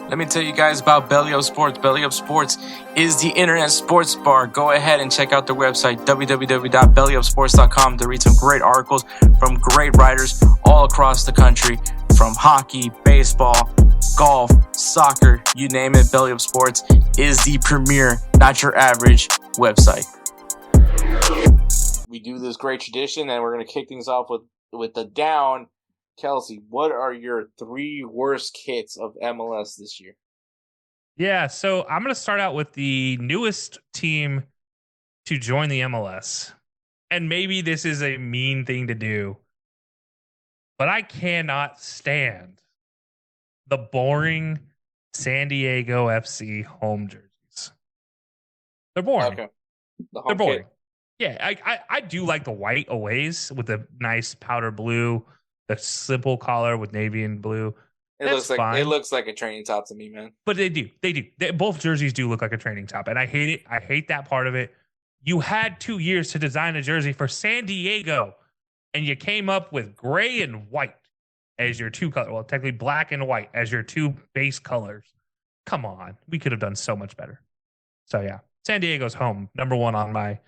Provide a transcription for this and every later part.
Let me tell you guys about Belly Up Sports. Belly Up Sports is the internet sports bar. Go ahead and check out their website, www.bellyupsports.com, to read some great articles from great writers all across the country, from hockey, baseball, golf, soccer, you name it. Belly Up Sports is the premier, not your average website. We do this great tradition, and we're going to kick things off with the down. Kelcey, what are your 3 worst kits of MLS this year? Yeah, so I'm going to start out with the newest team to join the MLS. And maybe this is a mean thing to do, but I cannot stand the boring San Diego FC home jerseys. They're boring. Okay. They're boring. Kit. Yeah, I do like the white aways with the nice powder blue, the simple collar with navy and blue. It looks like a training top to me, man. But they do. Both jerseys do look like a training top, and I hate it. I hate that part of it. You had 2 years to design a jersey for San Diego, and you came up with gray and white as your 2 colors. Well, technically black and white as your 2 base colors. Come on, we could have done so much better. So yeah, San Diego's home, number 1 on my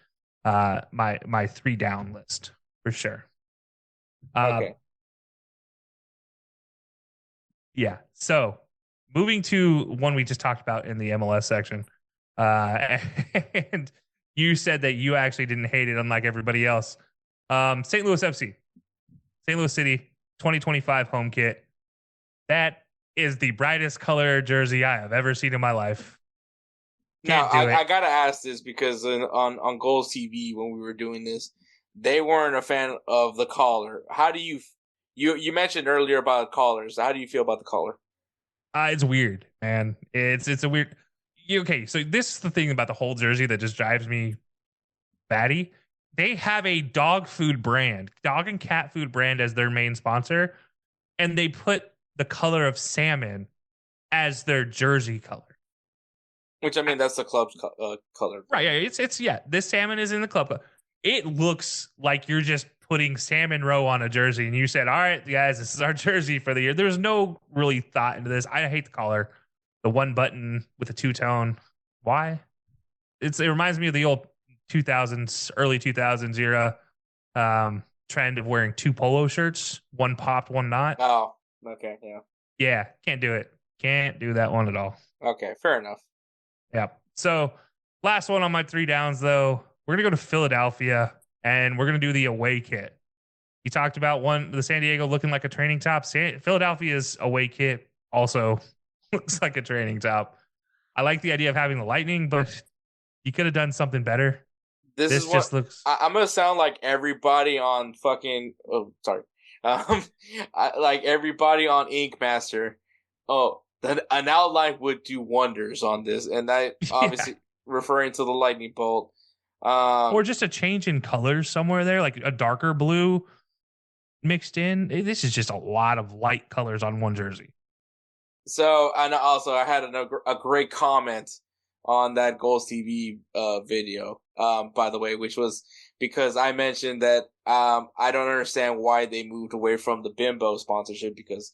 my 3 down list for sure. Okay. Yeah. So moving to one we just talked about in the MLS section, and you said that you actually didn't hate it, unlike everybody else. St. Louis FC, St. Louis City, 2025 home kit. That is the brightest color jersey I have ever seen in my life. Now, I gotta ask this because on Goals TV when we were doing this, they weren't a fan of the collar. How do you mentioned earlier about collars? How do you feel about the collar? It's weird, man. It's a weird. Okay, so this is the thing about the whole jersey that just drives me batty. They have a dog and cat food brand as their main sponsor, and they put the color of salmon as their jersey color. Which, I mean, that's the club's color. Right, yeah, this salmon is in the club color. It looks like you're just putting salmon roe on a jersey, and you said, all right, guys, this is our jersey for the year. There's no really thought into this. I hate the collar. The 1 button with the 2-tone. Why? It reminds me of the old 2000s, early 2000s era trend of wearing 2 polo shirts, 1 popped, 1 not. Oh, okay, yeah. Yeah, can't do it. Can't do that one at all. Okay, fair enough. Yep. So last one on my 3 downs, though. We're going to go to Philadelphia, and we're going to do the away kit. You talked about the San Diego looking like a training top. Philadelphia's away kit also looks like a training top. I like the idea of having the lightning, but you could have done something better. This just looks. I'm going to sound like everybody on fucking. Oh, sorry. Like everybody on Ink Master. Oh, an outline would do wonders on this, and that obviously referring to the lightning bolt. Or just a change in colors somewhere there, like a darker blue mixed in. This is just a lot of light colors on one jersey. So, and also I had a great comment on that Goals TV video, by the way, which was because I mentioned that I don't understand why they moved away from the Bimbo sponsorship, because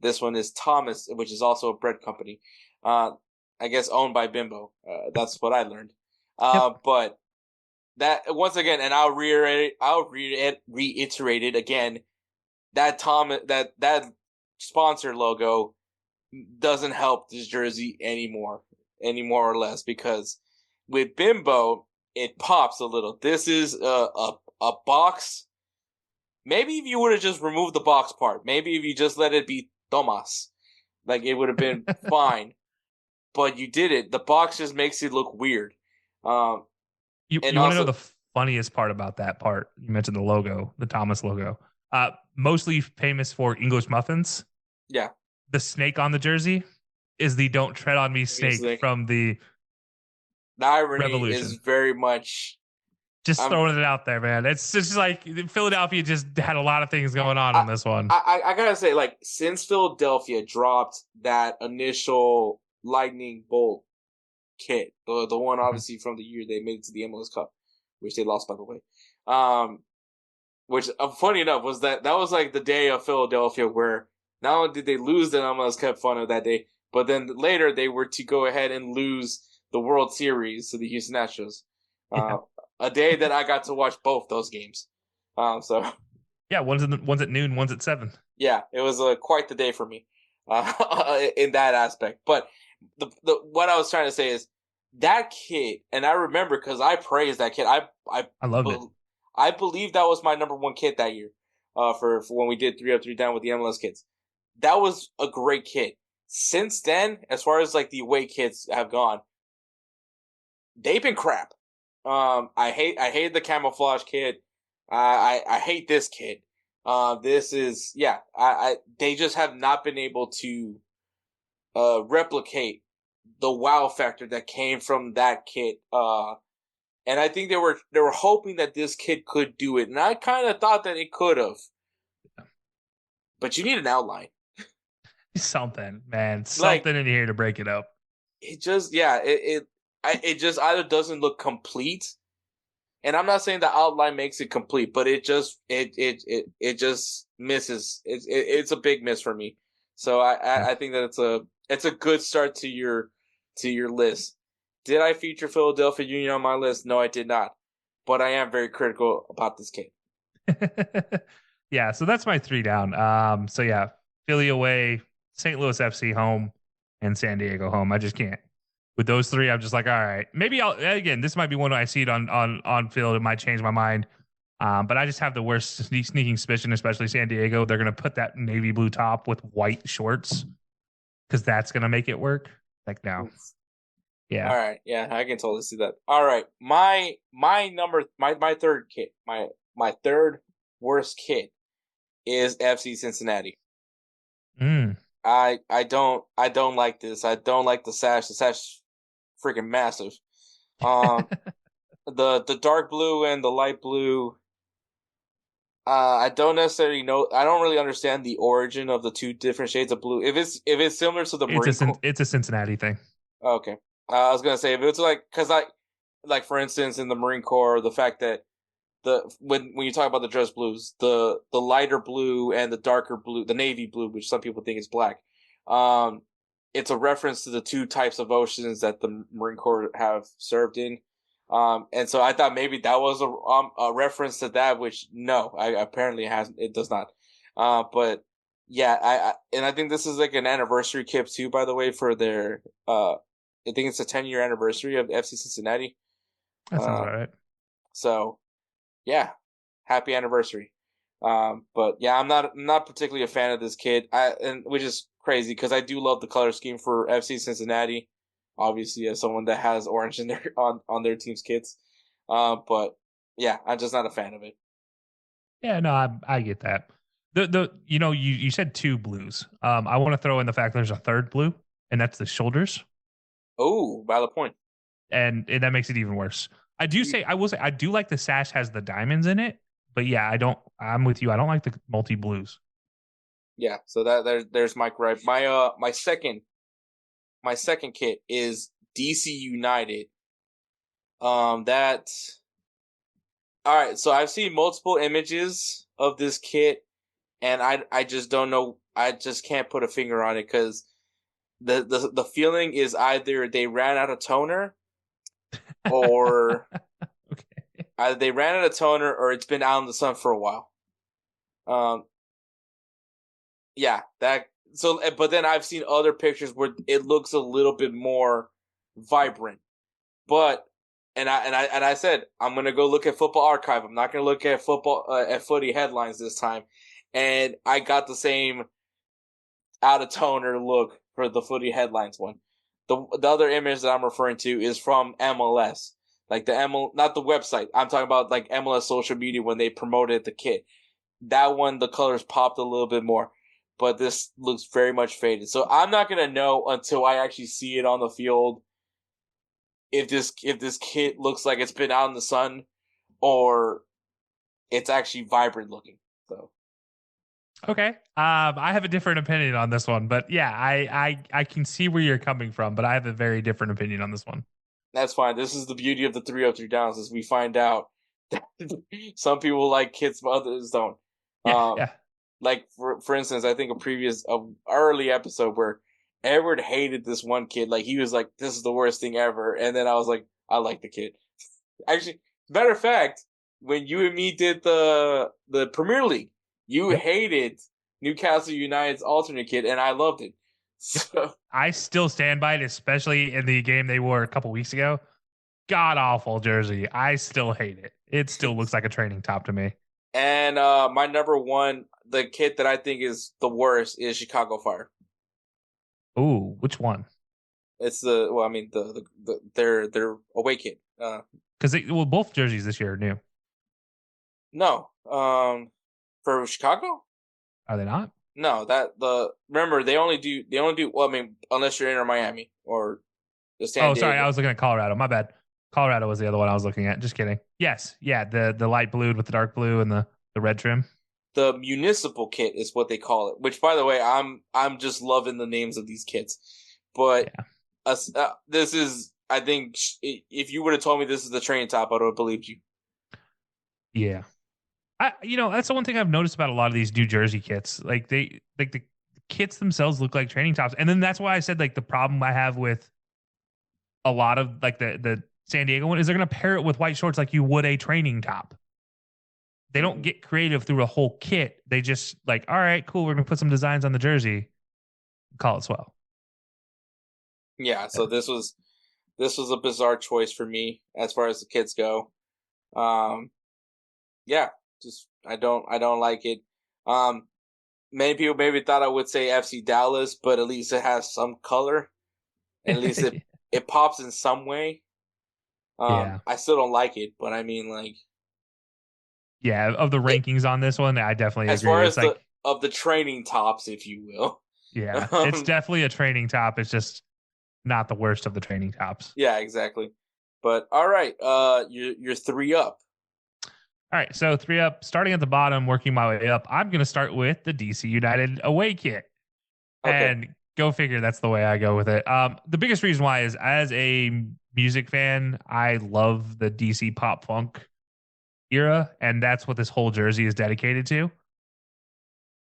this one is Thomas, which is also a bread company, I guess owned by Bimbo. That's what I learned. But that once again, and I'll reiterate it again. That that sponsor logo doesn't help this jersey anymore or less, because with Bimbo it pops a little. This is a box. Maybe if you would have just removed the box part, maybe if you just let it be Tomas, like it would have been fine. But you did it. The box just makes it look weird. You want to know the funniest part about that part? You mentioned the logo, the Thomas logo. Mostly famous for English muffins. Yeah. The snake on the jersey is the "Don't Tread on Me" snake from the irony Revolution. Is very much just throwing it out there, man. It's just like Philadelphia just had a lot of things going on this one. I gotta say, like, since Philadelphia dropped that initial lightning bolt kit, the one obviously from the year they made it to the MLS Cup, which they lost, by the way. Which, funny enough, was that was like the day of Philadelphia where not only did they lose the MLS Cup final that day, But then later they were to go ahead and lose the World Series to the Houston Astros. Yeah. A day that I got to watch both those games. So Yeah, one's at noon, one's at 7. yeah, it was quite the day for me in that aspect. But the what I was trying to say is that kid, and I remember because I praised that kid. I loved it. I believe that was my number one kid that year. For when we did 3 Up 3 Down with the MLS kids, that was a great kid. Since then, as far as like the away kids have gone, they've been crap. I hate the camouflage kid. I hate this kid. This is they just have not been able to replicate the wow factor that came from that kid. And I think they were hoping that this kid could do it, and I kind of thought that it could have. But you need an outline. Something, man, something in here to break it up. It just it just either doesn't look complete, and I'm not saying the outline makes it complete, but it just misses. It's a big miss for me. So I think that it's a good start to your list. Did I feature Philadelphia Union on my list? No, I did not. But I am very critical about this kid. Yeah, so that's my 3 down. So yeah, Philly away, St. Louis FC home, and San Diego home. I just can't. With those 3, I'm just like, all right, maybe this might be one I see it on field. It might change my mind. But I just have the worst sneaking suspicion, especially San Diego. They're going to put that navy blue top with white shorts because that's going to make it work. Like, no. Yeah. All right. Yeah, I can totally see that. All right. My third kid, my third worst kid is FC Cincinnati. I don't like this. I don't like the sash. The sash freaking massive. The dark blue and the light blue. I don't necessarily know. I don't really understand the origin of the two different shades of blue. If it's similar to the Marine Corps, it's a Cincinnati thing. Okay. I was gonna say if it's like for instance in the Marine Corps, the fact that when you talk about the dress blues, the lighter blue and the darker blue, the navy blue, which some people think is black, it's a reference to the two types of oceans that the Marine Corps have served in. And so I thought maybe that was a reference to that, which no, apparently it does not. But yeah, I think this is like an anniversary kit too, by the way, for their I think it's a 10-year anniversary of FC Cincinnati. That sounds all right. So yeah, happy anniversary. But yeah, I'm not particularly a fan of this kid. Which is crazy because I do love the color scheme for FC Cincinnati. Obviously, as someone that has orange in their on their team's kits. But yeah, I'm just not a fan of it. Yeah, no, I get that. You said 2 blues. I want to throw in the fact there's a third blue, and that's the shoulders. Oh, valid point. And that makes it even worse. I will say I do like the sash has the diamonds in it, but yeah, I'm with you. I don't like the multi blues. Yeah, so there's my gripe. My second kit is DC United. All right, so I've seen multiple images of this kit, and I just don't know. I just can't put a finger on it because the feeling is either they ran out of toner, or okay. Either they ran out of toner or it's been out in the sun for a while. Yeah, that. So, but then I've seen other pictures where it looks a little bit more vibrant. But I said I'm gonna go look at Football Archive. I'm not gonna look at footy headlines this time, and I got the same out of toner look for the footy headlines one. The other image that I'm referring to is from MLS, like not the website. I'm talking about like MLS social media when they promoted the kit. That one, the colors popped a little bit more, but this looks very much faded. So I'm not gonna know until I actually see it on the field if this kit looks like it's been out in the sun or it's actually vibrant looking. So. Okay. I have a different opinion on this one, but yeah, I can see where you're coming from, but I have a very different opinion on this one. That's fine. This is the beauty of the 303 downs is we find out that some people like kits, but others don't. Yeah. Like for instance, I think a early episode where Edward hated this one kid. Like he was like, "This is the worst thing ever," and then I was like, "I like the kid." Actually, matter of fact, when you and me did the Premier League, you Yep. hated Newcastle United's alternate kid, and I loved it. Yep. So I still stand by it, especially in the game they wore a couple weeks ago. God awful jersey. I still hate it. It still looks like a training top to me. and my number one, the kid that I think is the worst is Chicago Fire. Ooh, which one? It's I mean their away kit. Because well, both jerseys this year are new. No, for Chicago. Are they not? No, remember they only do well. I mean, unless you're in Miami or the San Oh, sorry, I Diego, was looking at Colorado. My bad. Colorado was the other one I was looking at. Just kidding. Yes, yeah, the light blue with the dark blue and the red trim. the municipal kit is what they call it. Which, by the way, I'm just loving the names of these kits. But Yeah, this is, I think, if you would have told me this is the training top, I would have believed you. yeah. That's the one thing I've noticed about a lot of these New Jersey kits. Like the kits themselves look like training tops, and then that's why I said like the problem I have with a lot of like the San Diego one is they're gonna pair it with white shorts like you would a training top. They don't get creative through a whole kit. They just like, all right, cool, we're gonna put some designs on the jersey, call it swell. Yeah. So this was a bizarre choice for me as far as the kits go. Um, yeah, just I don't like it. Um, Many people maybe thought I would say FC Dallas, but at least it has some color. And at least it pops in some way. Yeah. I still don't like it, but I mean, like, Yeah, of the it, rankings on this one, I definitely as agree. far It's as like, the training tops, if you will. yeah, it's definitely a training top. It's just not the worst of the training tops. Yeah, exactly. But all right, you're three up. All right, so three up, starting at the bottom, working my way up. I'm going to start with the DC United away kit, Okay. and go figure. That's the way I go with it. The biggest reason why is as a music fan, I love the DC pop funk era, and that's what this whole jersey is dedicated to.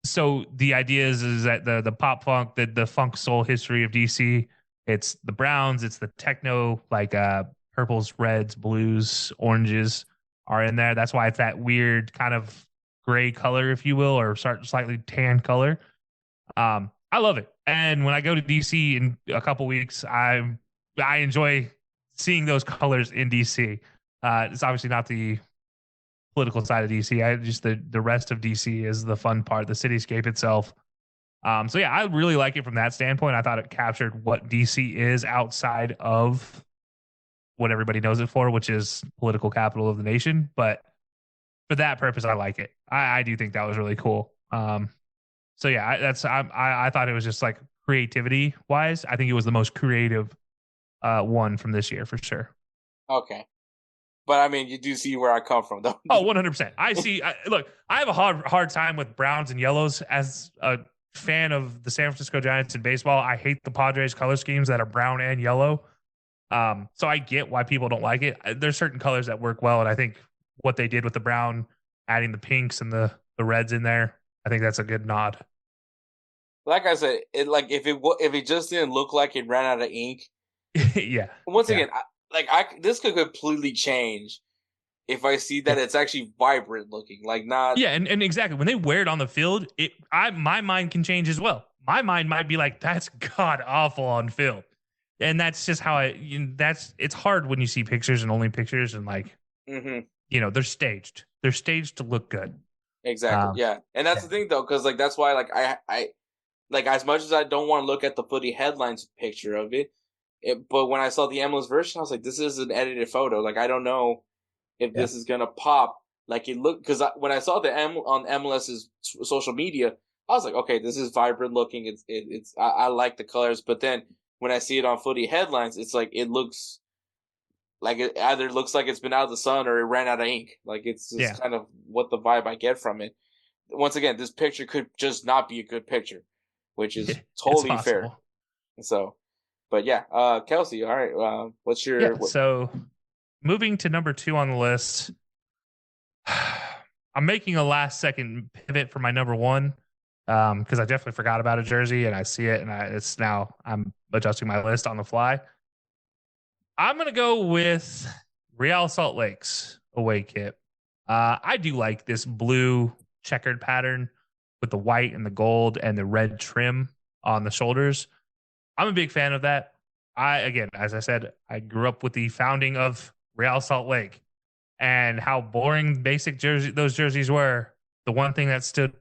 So the idea is that the pop funk, the funk soul history of DC, it's the browns, it's the techno, like purples, reds, blues, oranges are in there. That's why it's that weird kind of gray color, if you will, or slightly tan color. I love it. And when I go to DC in a couple weeks, I enjoy seeing those colors in DC. It's obviously not the political side of DC. I just the rest of DC is the fun part, the cityscape itself. So yeah, I really like it from that standpoint. I thought it captured what DC is outside of what everybody knows it for, which is political capital of the nation. But for that purpose, I like it. I do think that was really cool. So yeah, I thought it was just like creativity wise, I think it was the most creative one from this year for sure. Okay. But I mean, you do see where I come from, though. Oh, 100%. I see. Look, I have a hard time with browns and yellows as a fan of the San Francisco Giants in baseball. I hate the Padres color schemes that are brown and yellow. So I get why people don't like it. There's certain colors that work well, and I think what they did with the brown, adding the pinks and the reds in there, I think that's a good nod. Like I said, if it just didn't look like it ran out of ink. Yeah. Once Yeah. again, this could completely change if I see that Yeah. it's actually vibrant looking, like not. Yeah, and exactly when they wear it on the field, my mind can change as well. My mind might be like, that's god awful on film. And that's just how it's hard when you see pictures and only pictures and like, Mm-hmm. they're staged. They're staged to look good. Exactly. Um, Yeah, and that's yeah. the thing though, because like that's why I like as much as I don't want to look at the footy headlines picture of but when I saw the MLS version, I was like, this is an edited photo. Like I don't know if Yeah. this is gonna pop like it looked because when I saw the on MLS's social media, I was like, okay, this is vibrant looking. I like the colors, but then when I see it on footy headlines, it's like it looks like it either looks like it's been out of the sun or it ran out of ink. Like it's Yeah. just kind of what the vibe I get from it. Once again, this picture could just not be a good picture, which is It's totally fair. possible. So, but yeah, Kelcey, all right, what's your Yeah. So moving to number 2 on the list, I'm making a last second pivot for my number 1. because I definitely forgot about a jersey and I see it and it's now I'm adjusting my list on the fly. I'm gonna go with Real Salt Lake's away kit. I do like this blue checkered pattern with the white and the gold and the red trim on the shoulders. I'm a big fan of that. Again, as I said, I grew up with the founding of Real Salt Lake and how boring basic those jerseys were. The one thing that stood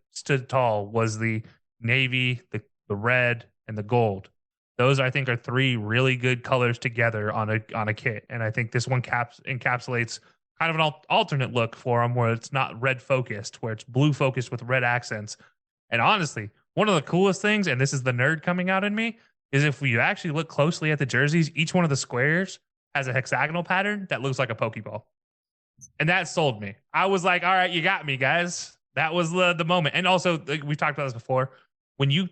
tall was the navy, the red, and the gold. Those I think are three really good colors together on a kit, and I think this one encapsulates kind of an alternate look for them, where it's not red focused, where it's blue focused with red accents. And honestly, one of the coolest things, and this is the nerd coming out in me, is if you actually look closely at the jerseys, each one of the squares has a hexagonal pattern that looks like a Pokeball. And that sold me. I was like, all right, you got me, guys. That was the moment. And also, like, we've talked about this before. When you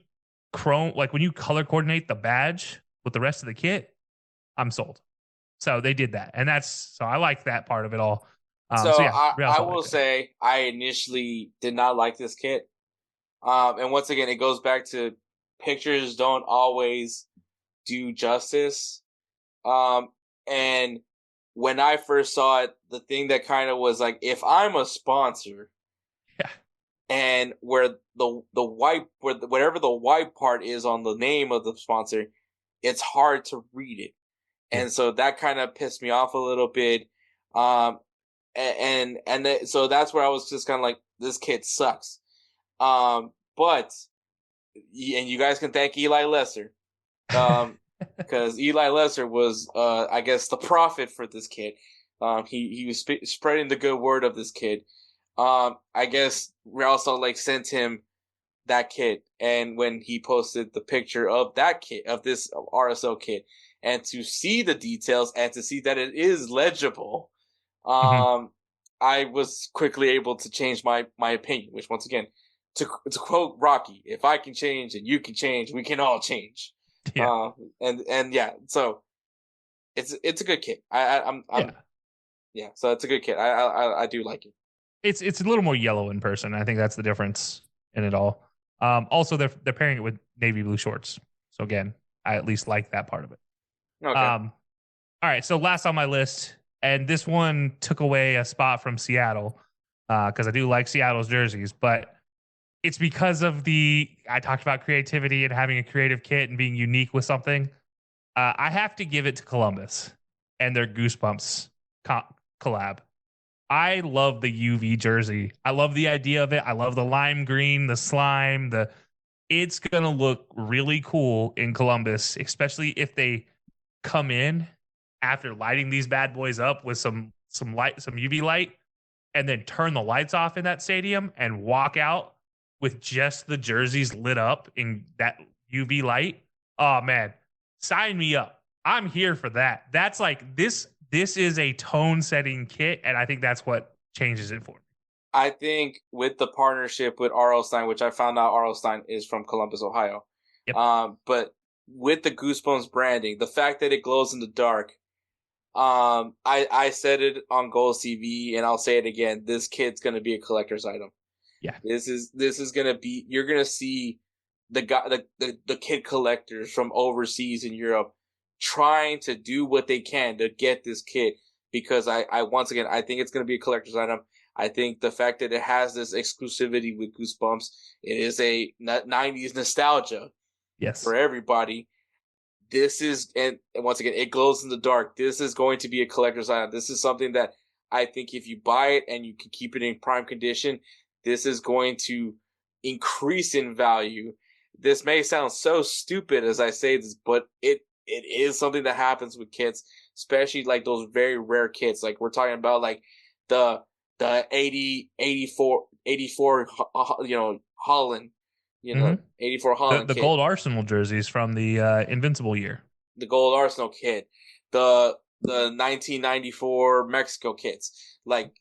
when you color coordinate the badge with the rest of the kit, I'm sold. So they did that. And so I like that part of it all. So Yeah, I will say I initially did not like this kit. And once again, it goes back to pictures don't always do justice. And when I first saw it, the thing that kind of was like, if I'm a sponsor, yeah, and where the white, whatever the white part is on the name of the sponsor, it's hard to read it, and so that kind of pissed me off a little bit. So that's where I was just kind of like, this kid sucks. But and you guys can thank Eli Lesser. Because Eli Lesser was, I guess, the prophet for this kid. He was spreading the good word of this kid. I guess Real Salt Lake sent him that kid, and when he posted the picture of that kid, of this RSL kid, and to see the details and to see that it is legible, I was quickly able to change my opinion. Which, once again, to quote Rocky, "If I can change and you can change, we can all change." Yeah. And yeah, so it's a good kit. Yeah, so it's a good kit. I do like it. It's a little more yellow in person. I think that's the difference in it all. Also, they're pairing it with navy blue shorts. So again, I at least like that part of it. Okay. All right. So last on my list, and this one took away a spot from Seattle because I do like Seattle's jerseys, but it's because of I talked about creativity and having a creative kit and being unique with something. I have to give it to Columbus and their Goosebumps collab. I love the UV jersey. I love the idea of it. I love the lime green, the slime, it's going to look really cool in Columbus, especially if they come in after lighting these bad boys up with some UV light, and then turn the lights off in that stadium and walk out with just the jerseys lit up in that UV light. Oh man, sign me up. I'm here for that. That's like this is a tone setting kit, and I think that's what changes it for me. I think with the partnership with R.L. Stine, which I found out R.L. Stine is from Columbus, Ohio. Yep. But with the Goosebumps branding, the fact that it glows in the dark, I said it on Goals TV, and I'll say it again. This kit's gonna be a collector's item. Yeah. This is gonna be. You're gonna see the kid collectors from overseas in Europe trying to do what they can to get this kit, because I once again, I think it's gonna be a collector's item. I think the fact that it has this exclusivity with Goosebumps, it is a 90s nostalgia. Yes. For everybody. This is, and once again, it glows in the dark. This is going to be a collector's item. This is something that I think if you buy it and you can keep it in prime condition, this is going to increase in value. This may sound so stupid as I say this, but it is something that happens with kits, especially like those very rare kits. Like we're talking about like the 84, Holland, 84 Holland the kit. gold Arsenal jerseys from the Invincible year. The gold Arsenal kit, the 1994 Mexico kits. Like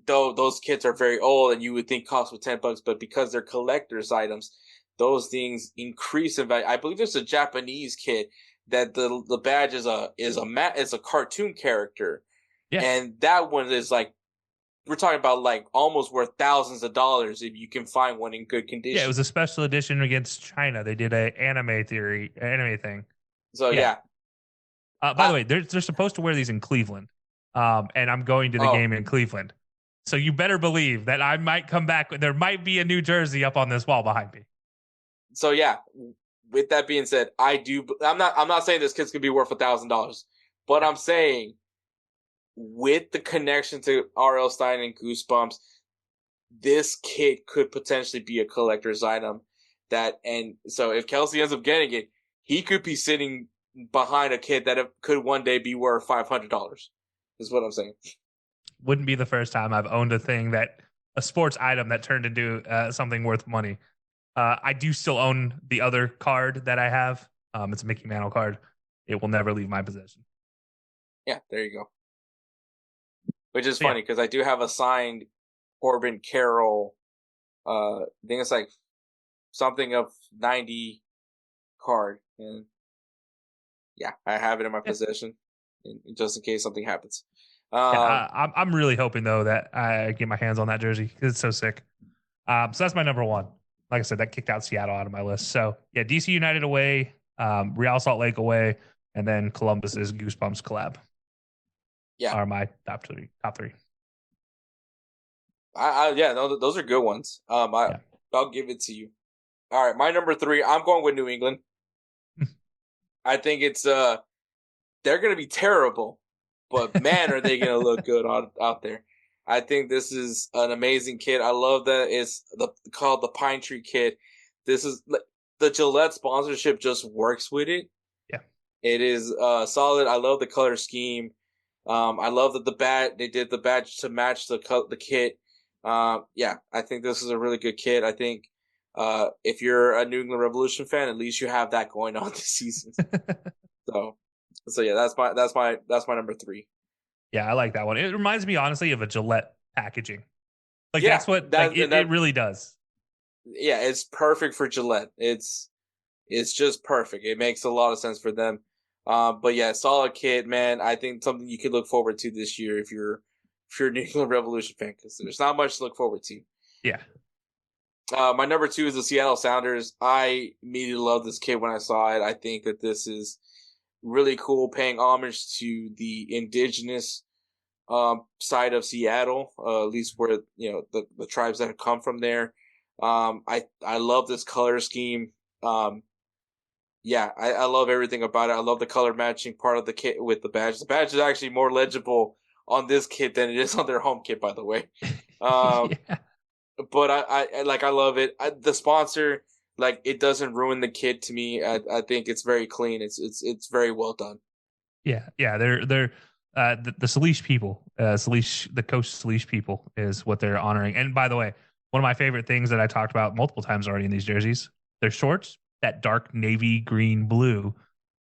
though those kits are very old and you would think cost with $10, but because they're collector's items, those things increase in value. I believe there's a Japanese kit that the badge is a cartoon character. Yeah. And that one is like we're talking about like almost worth thousands of dollars if you can find one in good Yeah, it condition. was a special edition against China. They did a anime thing. So Yeah. yeah, By the I, way, they're supposed to wear these in Cleveland, and I'm going to the oh, game in Cleveland. So you better believe that I might come back. There might be a New Jersey up on this wall behind me. so yeah. With that being said, I do. I'm not saying this kid's gonna be worth $1,000, but Yeah. I'm saying with the connection to R.L. Stein and Goosebumps, this kit could potentially be a collector's item. And so if Kelcey ends up getting it, he could be sitting behind a kit that could one day be worth $500. Is what I'm saying. Wouldn't be the first time I've owned a sports item that turned into something worth money. I do still own the other card that I have. It's a Mickey Mantle card. It will never leave my possession. Yeah, there you go. Which is So yeah, funny because I do have a signed Corbin Carroll. I think it's like something of 90 card, and yeah, I have it in my yeah, possession, just in case something happens. yeah. Um, I'm really hoping though that I get my hands on that jersey because it's so sick. So that's my number one. Like I said, that kicked out Seattle out of my list. So yeah, DC United away, Real Salt Lake away, and then Columbus's Goosebumps collab yeah, are my top three. Top three. yeah, no, those are good ones. Yeah. I'll give it to you. All right, my number three. I'm going with New England. I think it's they're gonna be terrible, but man, are they gonna look good out there. I think this is an amazing kit. I love that it's called the Pine Tree Kit. This is the Gillette sponsorship just works with it. Yeah. It is solid. I love the color scheme. I love that they did the badge to match the kit. Yeah, I think this is a really good kit. I think if you're a New England Revolution fan, at least you have that going on this season. So, so yeah, that's my number three. Yeah, I like that one. It reminds me honestly of a Gillette packaging. Like Yeah, that's what like it really does. yeah, it's perfect for Gillette. It's just perfect. It makes a lot of sense for them. But yeah, solid kid, man. I think something you could look forward to this year if you're a New England Revolution fan, because there's not much to look forward to. Yeah. My number two is the Seattle Sounders. I immediately loved this kid when I saw it. I think that this is really cool, paying homage to the indigenous side of Seattle, at least where the tribes that have come from there. I love this color scheme. Yeah, I love everything about it. I love the color matching part of the kit with the badge. The badge is actually more legible on this kit than it is on their home kit, by the way. Um, Yeah. but I love it. The sponsor, like, it doesn't ruin the kit to me. I think it's very clean. It's very well done. Yeah. Yeah. They're the Salish people, the Coast Salish people is what they're honoring. And by the way, one of my favorite things that I talked about multiple times already in these jerseys, their shorts, that dark navy green blue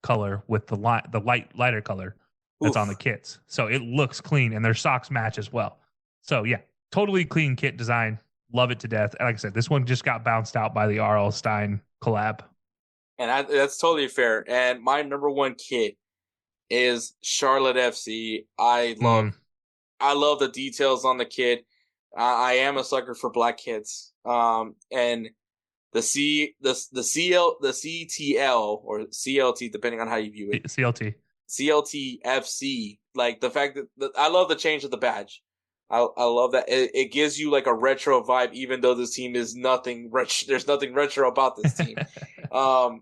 color with the lighter color that's on the Oof. kits. So it looks clean and their socks match as well. So yeah, totally clean kit design. Love it to death. And like I said, this one just got bounced out by the R.L. Stein collab. And that's totally fair. And my number one kit is Charlotte FC. Mm. I love the details on the kit. I am a sucker for black kits. And the CTL or CLT, depending on how you view it. CLT. CLT FC, like the fact that I love the change of the badge. I love that it gives you like a retro vibe, even though this team is nothing retro. There's nothing retro about this team. Um,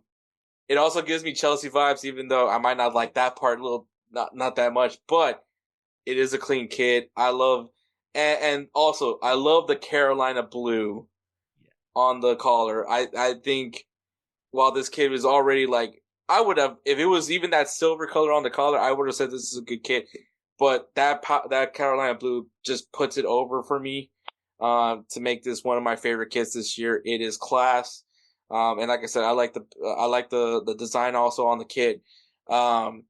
it also gives me Chelsea vibes, even though I might not like that part a little, not that much. But it is a clean kit. I love, and also I love the Carolina blue on the collar. I think while this kid was already like, I would have, if it was even that silver color on the collar, I would have said this is a good kit. But that Carolina blue just puts it over for me to make this one of my favorite kits this year. It is class, and like I said, I like the design also on the kit. Um,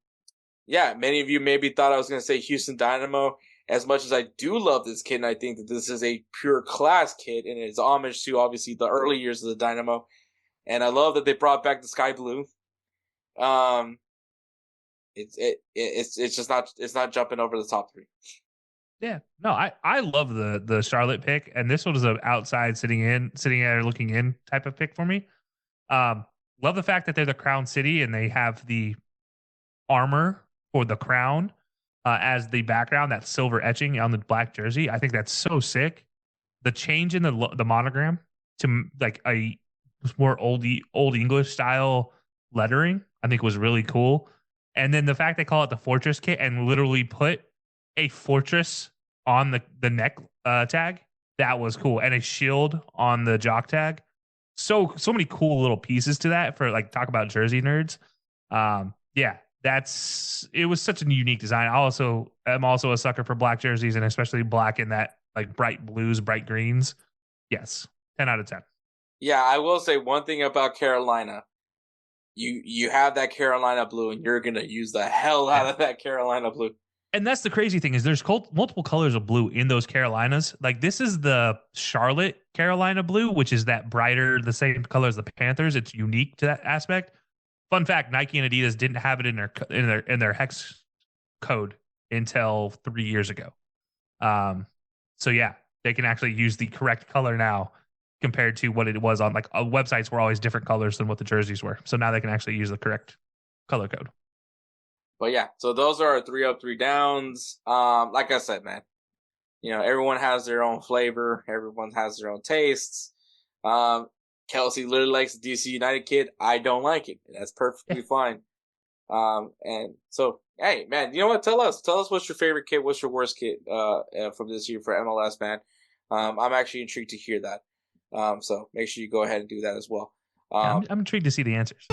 yeah, many of you maybe thought I was going to say Houston Dynamo. As much as I do love this kit, and I think that this is a pure class kit, and it's homage to obviously the early years of the Dynamo, and I love that they brought back the sky blue. Um, it's just not jumping over the top three. Yeah. No, I love the Charlotte pick, and this one was an outside sitting there looking in type of pick for me. Um, love the fact that they're the Crown City and they have the armor for the crown as the background, that silver etching on the black jersey. I think that's so sick. The change in the monogram to like a more old English style lettering, I think was really cool. And then the fact they call it the Fortress Kit and literally put a fortress on the neck tag, that was cool, and a shield on the jock tag. So many cool little pieces to that for like talk about jersey nerds. Yeah, it was such a unique design. I'm also a sucker for black jerseys and especially black in that like bright blues, bright greens. Yes, 10 out of 10. Yeah, I will say one thing about Carolina. You have that Carolina blue, and you're gonna use the hell out Yeah. of that Carolina blue. And that's the crazy thing is there's multiple colors of blue in those Carolinas. Like this is the Charlotte Carolina blue, which is that brighter, the same color as the Panthers. It's unique to that aspect. Fun fact: Nike and Adidas didn't have it in their hex code until 3 years ago. So yeah, they can actually use the correct color now compared to what it was on like websites were always different colors than what the jerseys were. So now they can actually use the correct color code. But yeah, so those are our 3 up, 3 downs. Like I said, man, everyone has their own flavor. Everyone has their own tastes. Kelcey literally likes the DC United kit. I don't like it. That's perfectly fine. And so, hey, man, you know what? Tell us what's your favorite kit. What's your worst kit from this year for MLS, man? I'm actually intrigued to hear that. So make sure you go ahead and do that as well. Yeah, I'm intrigued to see the answers.